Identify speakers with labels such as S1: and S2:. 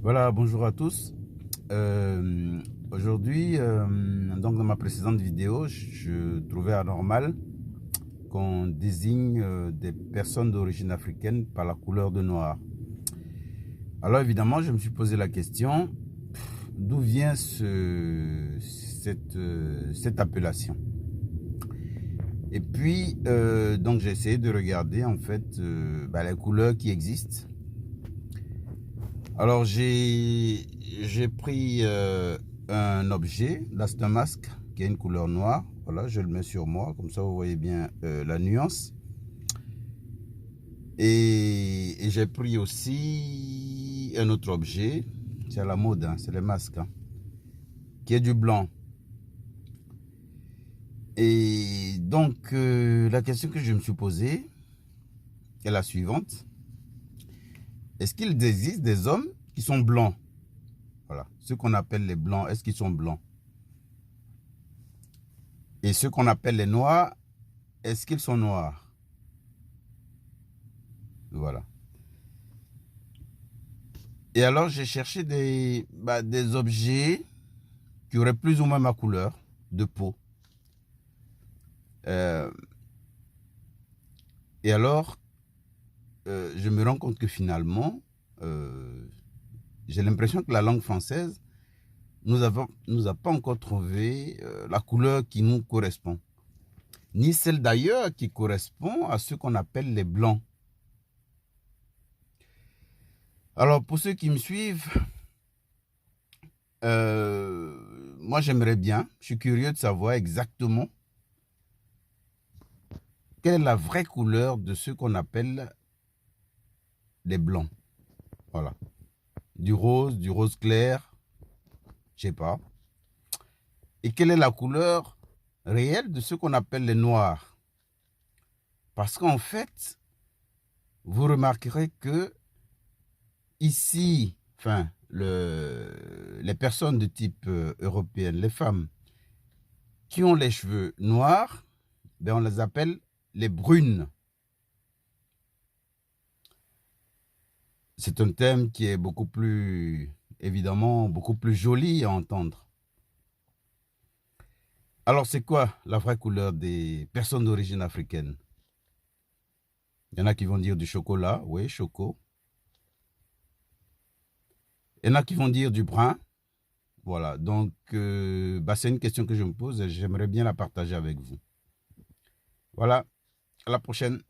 S1: Voilà, bonjour à tous. Aujourd'hui, donc dans ma précédente vidéo, je trouvais anormal qu'on désigne des personnes d'origine africaine par la couleur de noir. Alors évidemment, je me suis posé la question, d'où vient cette appellation? Et puis, donc j'ai essayé de regarder en fait les couleurs qui existent. Alors j'ai pris un objet, là c'est un masque qui a une couleur noire. Voilà, je le mets sur moi, comme ça vous voyez bien la nuance. Et j'ai pris aussi un autre objet, c'est à la mode, hein, c'est les masques, hein, qui est du blanc. Et donc la question que je me suis posée est la suivante. Est-ce qu'il existe des hommes qui sont blancs? Voilà, ceux qu'on appelle les blancs, est-ce qu'ils sont blancs? Et ceux qu'on appelle les noirs, est-ce qu'ils sont noirs? Voilà. Et alors, j'ai cherché des objets qui auraient plus ou moins ma couleur de peau. Euh, et alors, je me rends compte que finalement, j'ai l'impression que la langue française nous a pas encore trouvé la couleur qui nous correspond. Ni celle d'ailleurs qui correspond à ce qu'on appelle les blancs. Alors, pour ceux qui me suivent, moi j'aimerais bien, je suis curieux de savoir exactement quelle est la vraie couleur de ce qu'on appelle les blancs. Voilà. Du rose clair, je sais pas. Et quelle est la couleur réelle de ce qu'on appelle les noirs? Parce qu'en fait, vous remarquerez que ici, enfin, les personnes de type européenne, les femmes qui ont les cheveux noirs, ben on les appelle les brunes. C'est un thème qui est beaucoup plus, évidemment, beaucoup plus joli à entendre. Alors, c'est quoi la vraie couleur des personnes d'origine africaine? Il y en a qui vont dire du chocolat, oui, choco. Il y en a qui vont dire du brun. Voilà, donc c'est une question que je me pose et j'aimerais bien la partager avec vous. Voilà, à la prochaine.